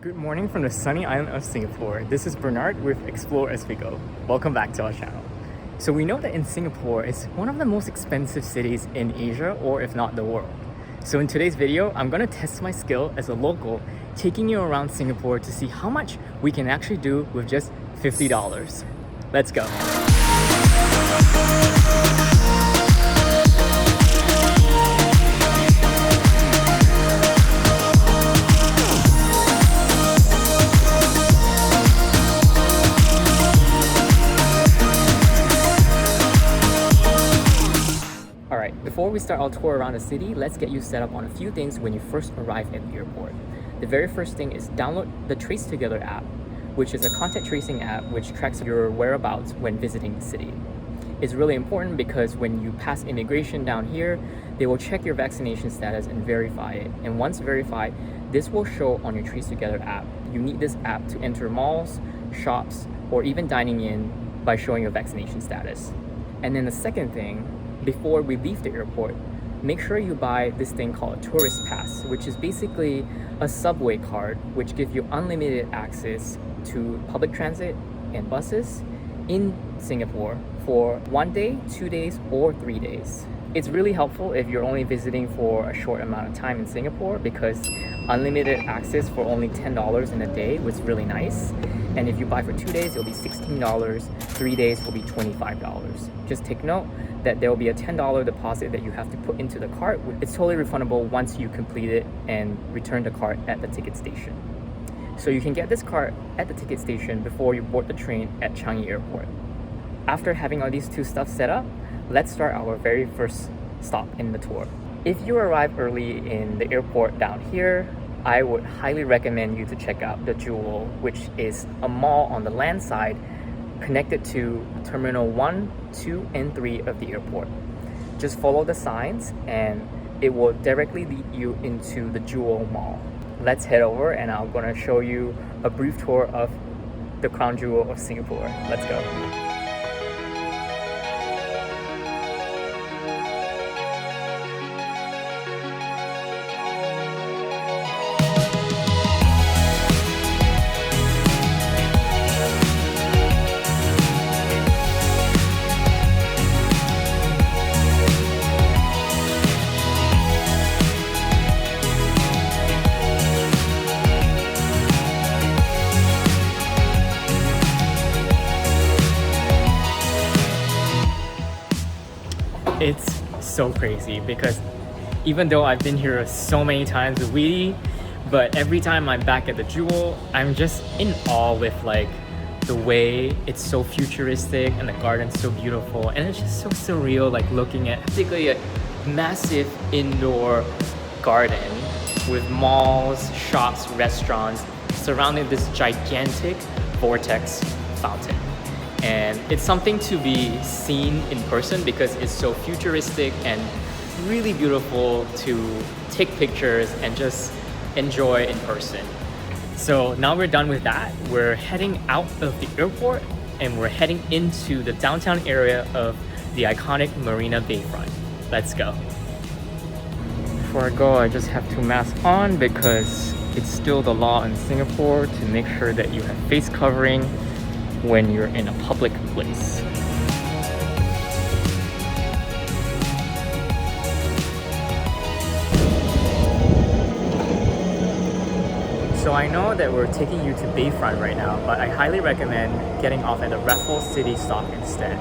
Good morning from the sunny island of Singapore. This is Bernard with exploreaswego. Welcome back to our channel. So we know that in Singapore, it's one of the most expensive cities in Asia, or if not the world. So in today's video, I'm gonna test my skill as a local, taking you around Singapore to see how much we can actually do with just $50. Let's go. Before we start our tour around the city, let's get you set up on a few things when you first arrive at the airport. The very first thing is download the Trace Together app, which is a contact tracing app which tracks your whereabouts when visiting the city. It's really important because when you pass immigration down here, they will check your vaccination status and verify it. And once verified, this will show on your Trace Together app. You need this app to enter malls, shops, or even dining in by showing your vaccination status. And then the second thing, before we leave the airport, make sure you buy this thing called a tourist pass, which is basically a subway card which gives you unlimited access to public transit and buses in Singapore for 1 day, 2 days, or 3 days. It's really helpful if you're only visiting for a short amount of time in Singapore because unlimited access for only $10 in a day was really nice. And if you buy for 2 days, it'll be $16. 3 days will be $25. Just take note that there will be a $10 deposit that you have to put into the cart. It's totally refundable once you complete it and return the cart at the ticket station. So you can get this cart at the ticket station before you board the train at Changi Airport. After having all these two stuff set up, let's start our very first stop in the tour. If you arrive early in the airport down here, I would highly recommend you to check out the Jewel, which is a mall on the land side connected to Terminal 1, 2, and 3 of the airport. Just follow the signs and it will directly lead you into the Jewel Mall. Let's head over and I'm gonna show you a brief tour of the crown jewel of Singapore. Let's go. It's so crazy because even though I've been here so many times with Weedy, but every time I'm back at the Jewel, I'm just in awe with like the way it's so futuristic and the garden's so beautiful, and it's just so surreal, like looking at particularly a massive indoor garden with malls, shops, restaurants surrounding this gigantic vortex fountain. And it's something to be seen in person because it's so futuristic and really beautiful to take pictures and just enjoy in person. So now we're done with that. We're heading out of the airport and we're heading into the downtown area of the iconic Marina Bayfront. Let's go. Before I go, I just have to mask on because it's still the law in Singapore to make sure that you have face covering when you're in a public place. So I know that we're taking you to Bayfront right now, but I highly recommend getting off at the Raffles City stop instead.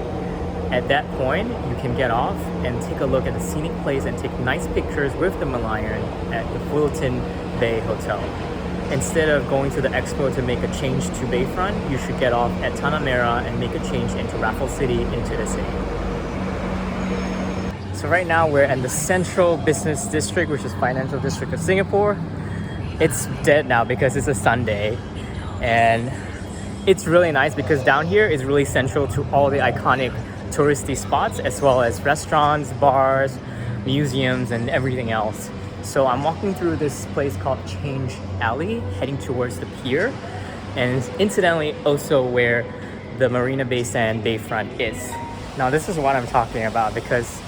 At that point, you can get off and take a look at the scenic place and take nice pictures with the Merlion at the Fullerton Bay Hotel. Instead of going to the expo to make a change to Bayfront, you should get off at Tanah Merah and make a change into Raffles City into the city. So right now we're in the Central Business District, which is Financial District of Singapore. It's dead now because it's a Sunday, and it's really nice because down here is really central to all the iconic touristy spots as well as restaurants, bars, museums, and everything else. So I'm walking through this place called Change Alley, heading towards the pier, and it's incidentally also where the Marina Bay Sand Bayfront is. Now this is what I'm talking about because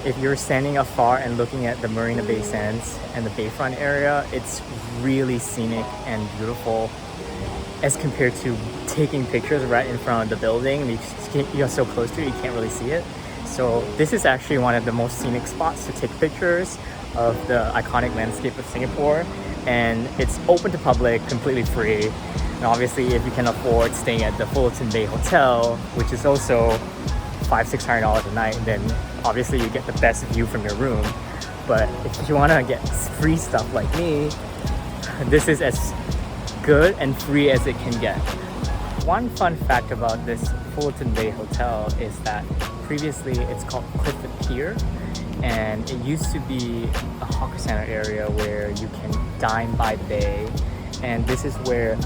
if you're standing afar and looking at the Marina Bay Sands and the Bayfront area, it's really scenic and beautiful as compared to taking pictures right in front of the building. You're so close to it, you can't really see it. So this is actually one of the most scenic spots to take pictures of the iconic landscape of Singapore, and it's open to public, completely free. And obviously, if you can afford staying at the Fullerton Bay Hotel, which is also $500-600 a night, then obviously you get the best view from your room. But if you want to get free stuff like me, this is as good and free as it can get. One fun fact about this Fullerton Bay Hotel is that previously it's called Clifford Pier, and it used to be a hawker center area where you can dine by the bay, and this is where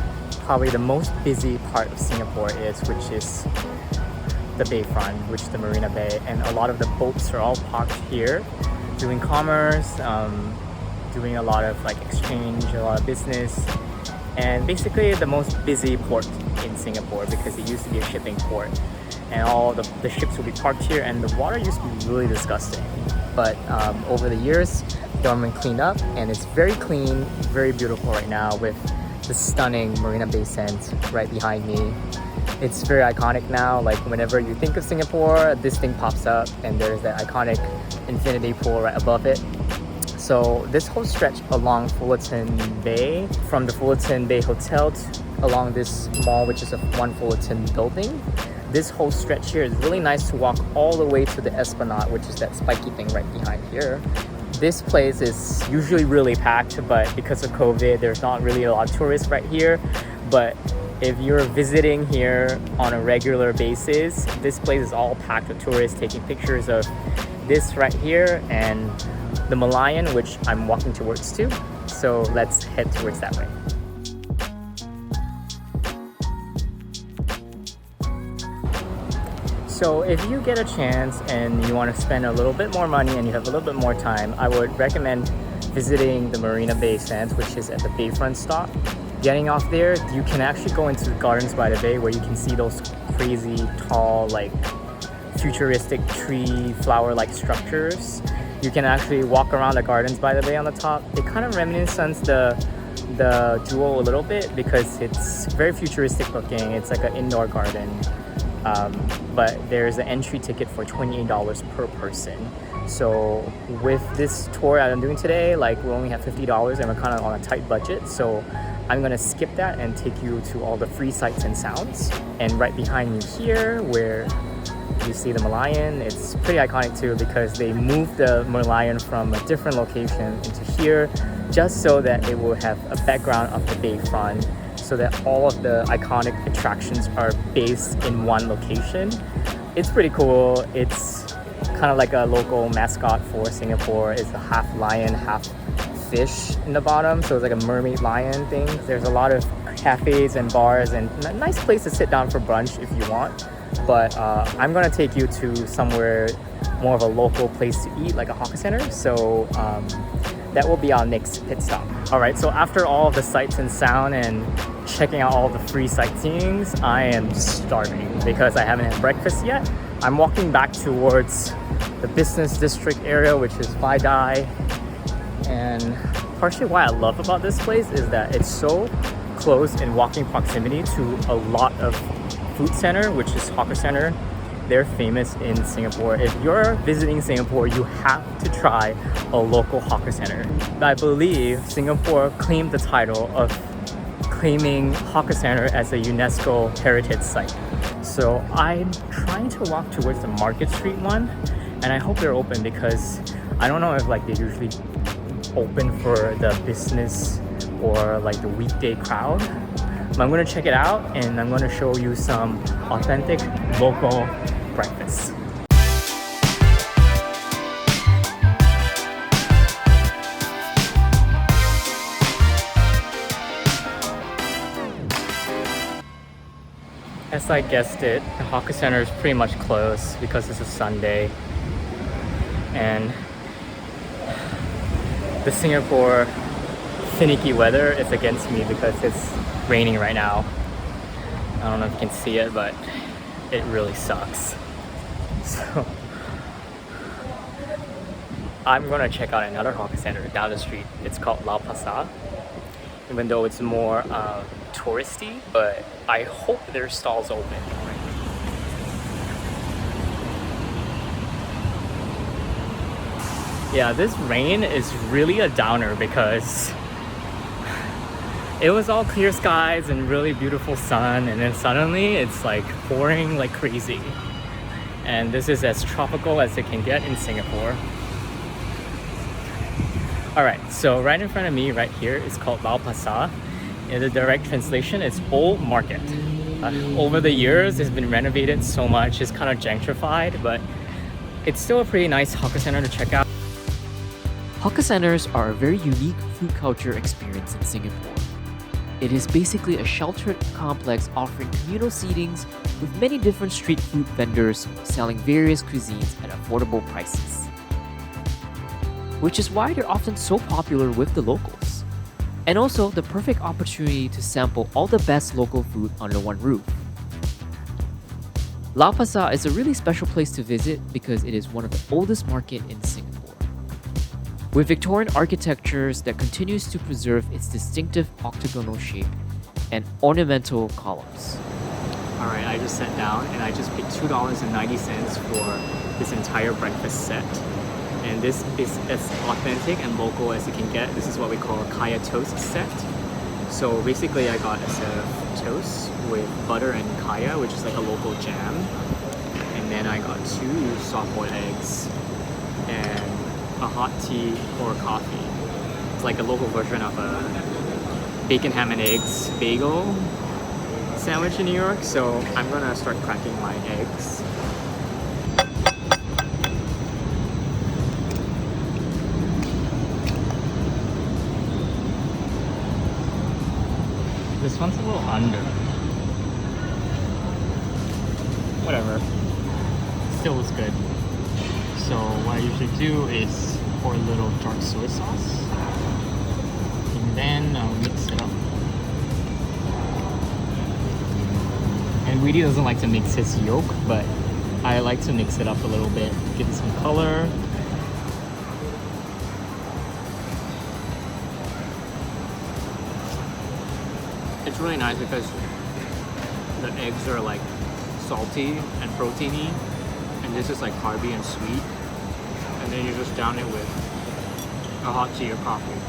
probably the most busy part of Singapore is, which is the Bayfront, which is the Marina Bay, and a lot of the boats are all parked here doing commerce, doing a lot of like exchange, a lot of business, and basically the most busy port in Singapore because it used to be a shipping port, and all the ships would be parked here, and the water used to be really disgusting. But over the years, the government cleaned up, and it's very clean, very beautiful right now with the stunning Marina Bay Sands right behind me. It's very iconic now. Like whenever you think of Singapore, this thing pops up, and there's that iconic infinity pool right above it. So this whole stretch along Fullerton Bay, from the Fullerton Bay Hotel along this mall, which is a One Fullerton building, this whole stretch here is really nice to walk all the way to the Esplanade, which is that spiky thing right behind here. This place is usually really packed, but because of COVID, there's not really a lot of tourists right here. But if you're visiting here on a regular basis, this place is all packed with tourists taking pictures of this right here and the Merlion, which I'm walking towards too. So let's head towards that way. So if you get a chance and you want to spend a little bit more money and you have a little bit more time, I would recommend visiting the Marina Bay Sands, which is at the Bayfront stop. Getting off there, you can actually go into the Gardens by the Bay where you can see those crazy tall, like futuristic tree flower-like structures. You can actually walk around the Gardens by the Bay on the top. It kind of reminisces the Jewel a little bit because it's very futuristic looking. It's like an indoor garden. But there's an entry ticket for $28 per person. So with this tour that I'm doing today, like we only have $50 and we're kind of on a tight budget. So I'm gonna skip that and take you to all the free sights and sounds. And right behind me here, where you see the Merlion, it's pretty iconic too because they moved the Merlion from a different location into here just so that it will have a background of the Bayfront, so that all of the iconic attractions are based in one location. It's pretty cool. It's kind of like a local mascot for Singapore. It's a half lion, half fish in the bottom, so it's like a mermaid lion thing. There's a lot of cafes and bars and a nice place to sit down for brunch if you want. But I'm gonna take you to somewhere more of a local place to eat, like a hawker center. So that will be our next pit stop. All right, so after all of the sights and sound and checking out all the free sightseeings, I am starving because I haven't had breakfast yet. I'm walking back towards the business district area, which is Vai Dai. And partially why I love about this place is that it's so close in walking proximity to a lot of food center, which is hawker center. They're famous in Singapore. If you're visiting Singapore, you have to try a local hawker center. I believe Singapore claimed the title of claiming hawker center as a UNESCO heritage site. So I'm trying to walk towards the Market Street one, and I hope they're open because I don't know if like they usually open for the business or like the weekday crowd. But I'm gonna check it out and I'm gonna show you some authentic local breakfast. As I guessed it, the hawker center is pretty much closed because it's a Sunday, and the Singapore finicky weather is against me because it's raining right now. I don't know if you can see it, but it really sucks. So I'm gonna check out another hawker center down the street. It's called Lau Pa Sat. Even though it's more touristy, but I hope their stall's open. Yeah, this rain is really a downer because it was all clear skies and really beautiful sun, and then suddenly it's like pouring like crazy. And this is as tropical as it can get in Singapore. Alright, so right in front of me right here is called Lau Pa Sat. In the direct translation, it's Old Market. Over the years, it's been renovated so much, it's kind of gentrified, but it's still a pretty nice hawker center to check out. Hawker centers are a very unique food culture experience in Singapore. It is basically a sheltered complex offering communal seatings with many different street food vendors selling various cuisines at affordable prices. Which is why they're often so popular with the locals. And also the perfect opportunity to sample all the best local food under one roof. Lau Pa Sat is a really special place to visit because it is one of the oldest markets in Singapore. With Victorian architectures that continues to preserve its distinctive octagonal shape and ornamental columns. Alright, I just sat down and I just paid $2.90 for this entire breakfast set. And this is as authentic and local as it can get. This is what we call a kaya toast set. So basically I got a set of toast with butter and kaya, which is like a local jam. And then I got 2 soft-boiled eggs and a hot tea or coffee. It's like a local version of a bacon, ham and eggs bagel sandwich in New York. So I'm gonna start cracking my eggs. This one's a little under. Whatever. Still was good. So what I usually do is pour a little dark soy sauce and then I'll mix it up. And Weedy doesn't like to mix his yolk, but I like to mix it up a little bit, give it some color. It's really nice because the eggs are like salty and proteiny, and this is like carby and sweet. And then you just down it with a hot tea or coffee.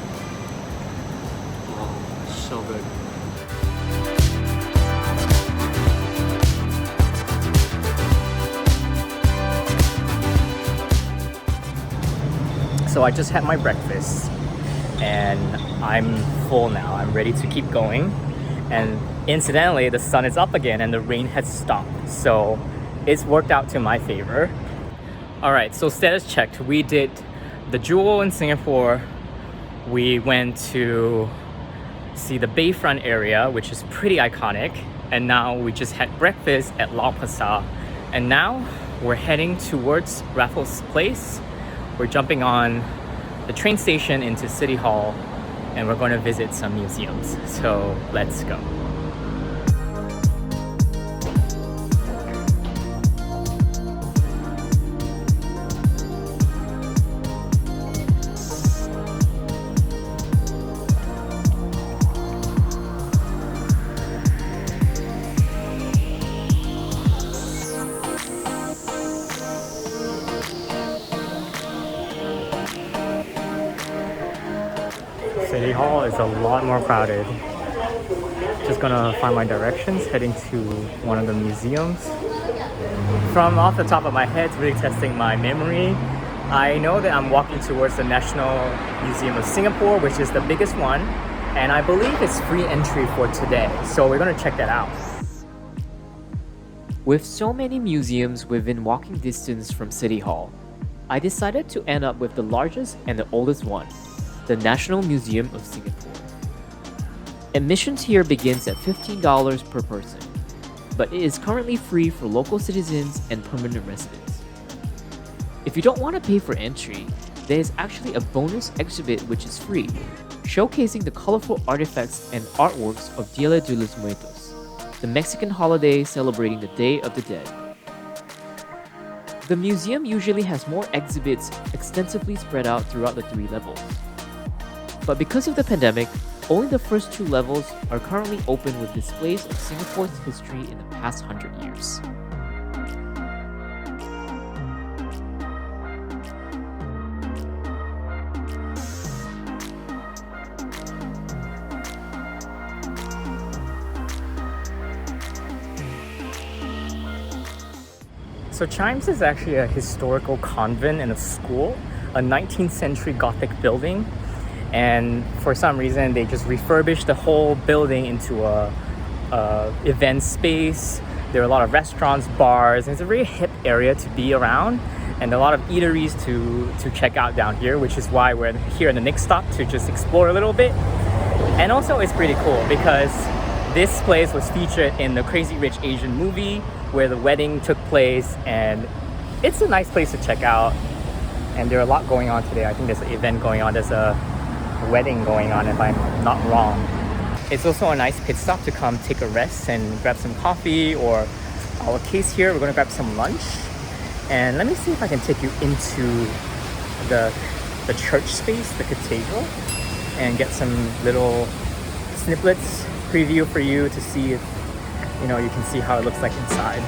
Oh, so good. So I just had my breakfast and I'm full now. I'm ready to keep going. And incidentally, the sun is up again and the rain has stopped. So it's worked out to my favor. Alright, so status checked. We did the Jewel in Singapore. We went to see the Bayfront area, which is pretty iconic. And now we just had breakfast at Lau Pa Sat. And now we're heading towards Raffles Place. We're jumping on the train station into City Hall and we're going to visit some museums. So let's go. City Hall is a lot more crowded. Just gonna find my directions, heading to one of the museums. From off the top of my head, really testing my memory, I know that I'm walking towards the National Museum of Singapore, which is the biggest one, and I believe it's free entry for today. So we're gonna check that out. With so many museums within walking distance from City Hall, I decided to end up with the largest and the oldest one, the National Museum of Singapore. Admissions here begins at $15 per person, but it is currently free for local citizens and permanent residents. If you don't want to pay for entry, there is actually a bonus exhibit which is free, showcasing the colorful artifacts and artworks of Dia de los Muertos, the Mexican holiday celebrating the Day of the Dead. The museum usually has more exhibits extensively spread out throughout the 3 levels. But because of the pandemic, only the first 2 levels are currently open with displays of Singapore's history in the past 100 years. So Chijmes is actually a historical convent and a school, a 19th century Gothic building. And for some reason, they just refurbished the whole building into a event space. There are a lot of restaurants, bars, and it's a very hip area to be around, and a lot of eateries to check out down here, which is why we're here in the next stop to just explore a little bit. And also it's pretty cool because this place was featured in the Crazy Rich Asian movie where the wedding took place, and it's a nice place to check out. And there are a lot going on today. I think there's an event going on, there's a wedding going on if I'm not wrong. It's also a nice pit stop to come take a rest and grab some coffee, or our case here, we're gonna grab some lunch. And let me see if I can take you into the church space, the cathedral, and get some little snippets preview for you to see if you can see how it looks like inside.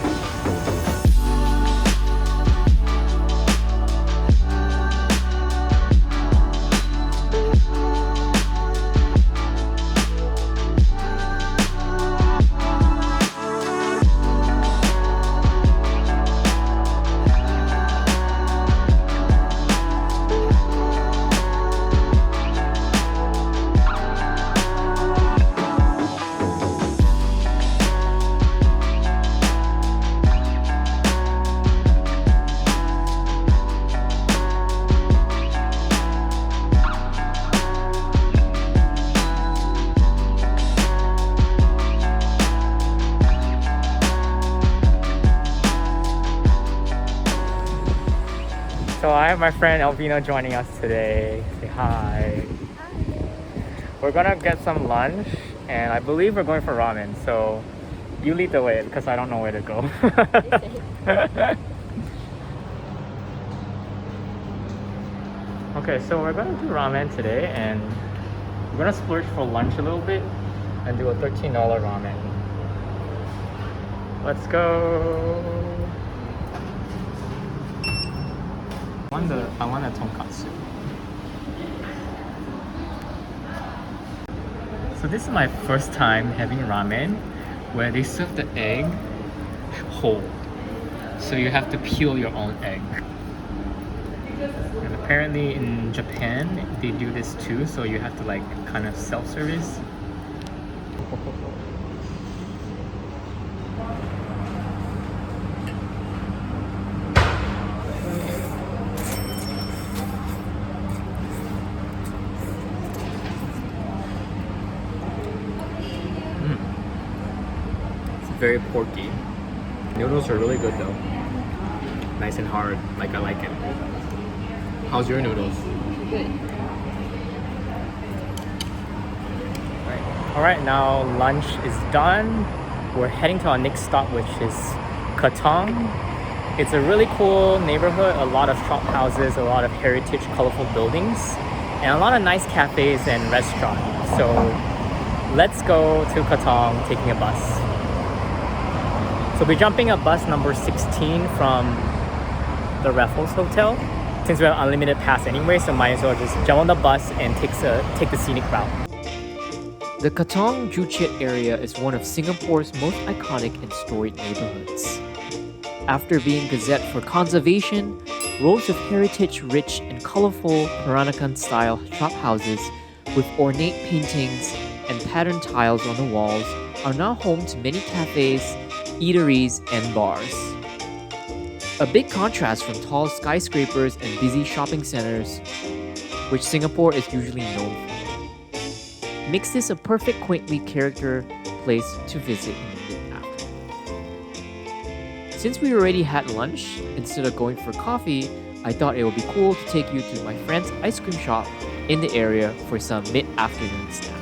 So I have my friend Elvina joining us today. Say hi. We're gonna get some lunch, and I believe we're going for ramen. So you lead the way because I don't know where to go. Okay, so we're gonna do ramen today, and we're gonna splurge for lunch a little bit and do a $13 ramen. Let's go. I want a tonkatsu. So this is my first time having ramen where they serve the egg whole. So you have to peel your own egg. And apparently in Japan they do this too, so you have to like kind of self-service. Very porky. Noodles are really good though. Nice and hard, like I like it. How's your noodles? Good. Alright, now lunch is done. We're heading to our next stop, which is Katong. It's a really cool neighborhood, a lot of shop houses, a lot of heritage, colorful buildings, and a lot of nice cafes and restaurants. So let's go to Katong taking a bus. So we're jumping at bus number 16 from the Raffles Hotel. Since we have unlimited pass anyway, so might as well just jump on the bus and take the scenic route. The Katong Chiat area is one of Singapore's most iconic and storied neighborhoods. After being gazetted for conservation, rows of heritage-rich and colorful Peranakan-style shop houses with ornate paintings and patterned tiles on the walls are now home to many cafes, eateries, and bars. A big contrast from tall skyscrapers and busy shopping centers, which Singapore is usually known for, makes this a perfect quaintly character place to visit in the mid-afternoon. Since we already had lunch, instead of going for coffee, I thought it would be cool to take you to my friend's ice cream shop in the area for some mid-afternoon snack.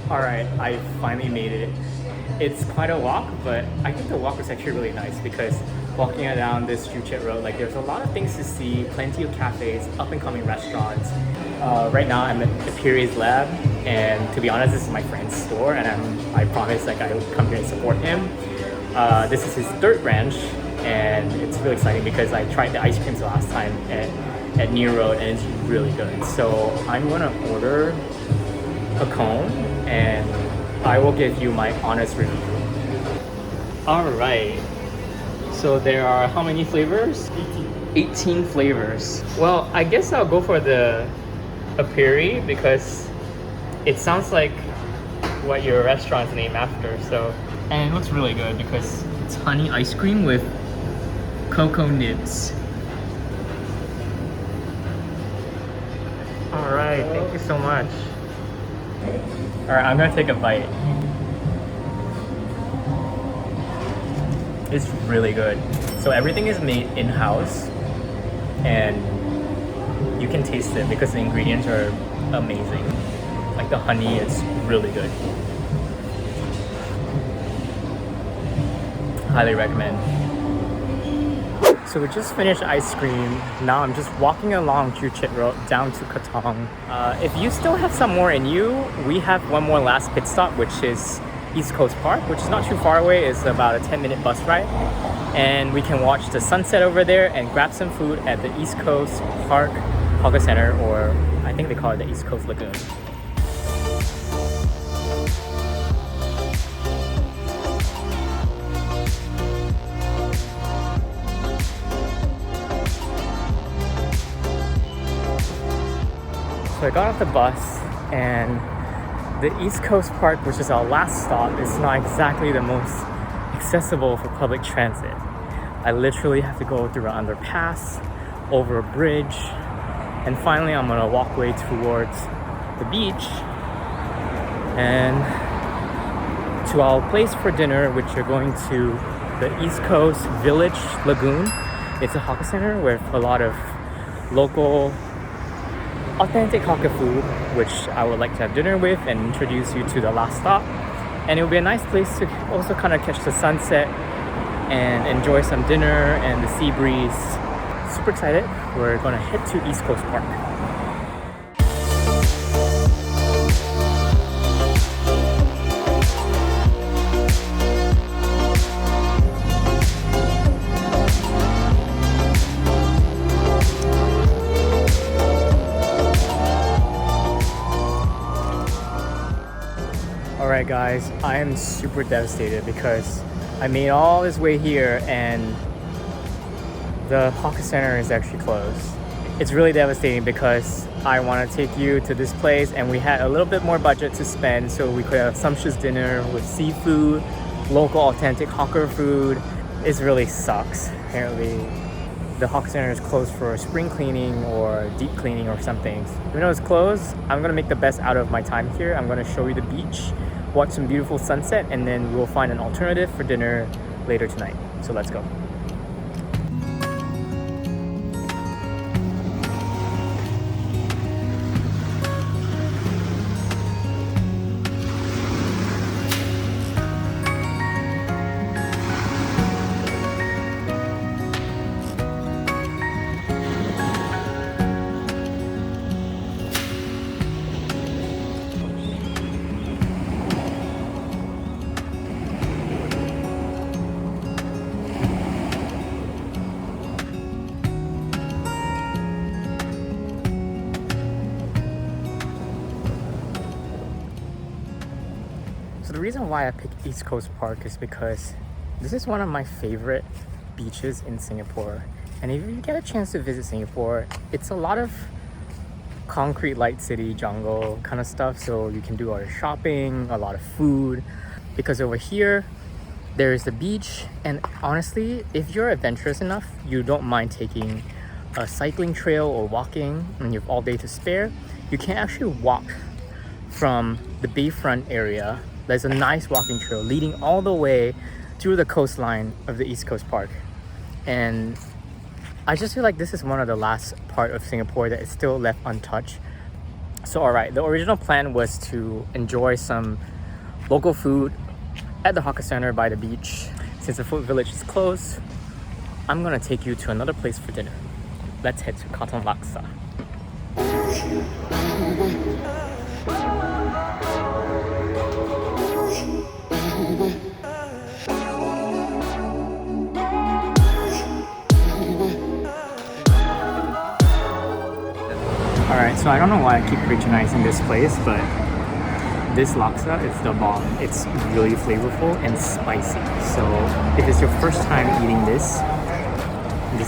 Alright, I finally made it. It's quite a walk, but I think the walk was actually really nice because walking down this Chiat road, like there's a lot of things to see, plenty of cafes, up and coming restaurants. Right now I'm at Apiary's lab, and to be honest, this is my friend's store, and I promised like I would come here and support him. This is his third branch, and it's really exciting because I tried the ice creams last time at New Road, and it's really good. So I'm gonna order a cone, and I will give you my honest review. Alright, so there are how many flavors? 18 flavors. Well, I guess I'll go for the Apiary because it sounds like what your restaurant's named after. So, and it looks really good because it's honey ice cream with cocoa nibs. Alright, thank you so much. Alright, I'm gonna take a bite. It's really good. So everything is made in-house, and you can taste it because the ingredients are amazing. Like the honey is really good. Highly recommend. So we just finished ice cream. Now I'm just walking along Chiat Road down to Katong. If you still have some more in you, we have one more last pit stop, which is East Coast Park, which is not too far away. It's about a 10-minute bus ride. And we can watch the sunset over there and grab some food at the East Coast Park Hawker Center, or I think they call it the East Coast Lagoon. So I got off the bus, and the East Coast Park, which is our last stop, is not exactly the most accessible for public transit. I literally have to go through an underpass, over a bridge, and finally I'm gonna walk way towards the beach and to our place for dinner, which are going to the East Coast Village Lagoon. It's a hawker center with a lot of local authentic hawker food, which I would like to have dinner with and introduce you to the last stop. And it will be a nice place to also kind of catch the sunset and enjoy some dinner and the sea breeze. Super excited. We're gonna head to East Coast Park. Alright guys, I am super devastated because I made all this way here and the hawker center is actually closed. It's really devastating because I want to take you to this place and we had a little bit more budget to spend, so we could have sumptuous dinner with seafood, local authentic hawker food. It really sucks. Apparently the hawker center is closed for spring cleaning or deep cleaning or something. Even though it's closed, I'm gonna make the best out of my time here. I'm gonna show you the beach, watch some beautiful sunset, and then we'll find an alternative for dinner later tonight. So let's go. So the reason why I picked East Coast Park is because this is one of my favorite beaches in Singapore. And if you get a chance to visit Singapore, it's a lot of concrete light city jungle kind of stuff. So you can do all your shopping, a lot of food. Because over here, there is the beach. And honestly, if you're adventurous enough, you don't mind taking a cycling trail or walking and you have all day to spare, you can actually walk from the Bayfront area. There's a nice walking trail leading all the way through the coastline of the East Coast Park. And I just feel like this is one of the last part of Singapore that is still left untouched. So alright, the original plan was to enjoy some local food at the hawker center by the beach. Since the food village is closed, I'm gonna take you to another place for dinner. Let's head to Katong Laksa. Alright, so I don't know why I keep patronizing this place, but this laksa is the bomb. It's really flavorful and spicy. So if it's your first time eating this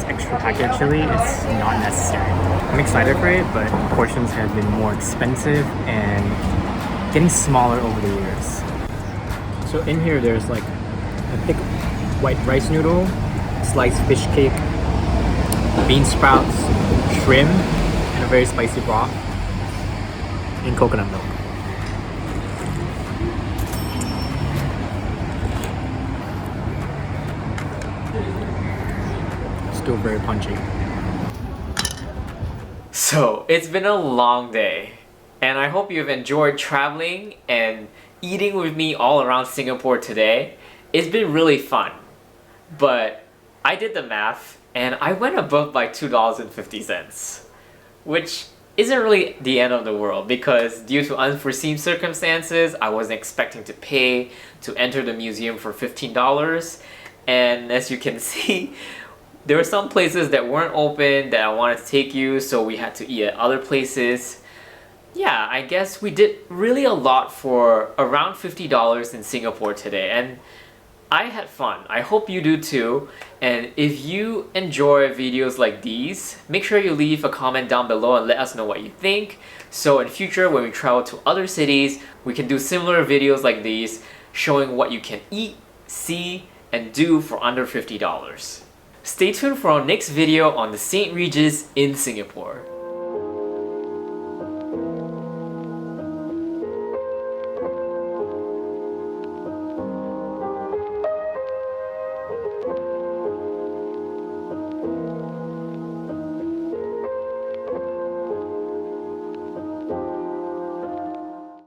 extra packet of chili, it's not necessary. I'm excited for it, but portions have been more expensive and getting smaller over the years. So in here there's like a thick white rice noodle, sliced fish cake, bean sprouts, shrimp, and a very spicy broth, and coconut milk. Still very punchy. So, it's been a long day, and I hope you've enjoyed traveling and eating with me all around Singapore today. It's been really fun, but I did the math and I went above by $2.50, which isn't really the end of the world because due to unforeseen circumstances, I wasn't expecting to pay to enter the museum for $15, and as you can see, there were some places that weren't open that I wanted to take you, so we had to eat at other places. Yeah, I guess we did really a lot for around $50 in Singapore today, and I had fun. I hope you do too. And if you enjoy videos like these, make sure you leave a comment down below and let us know what you think. So in future, when we travel to other cities, we can do similar videos like these, showing what you can eat, see, and do for under $50. Stay tuned for our next video on the St. Regis in Singapore.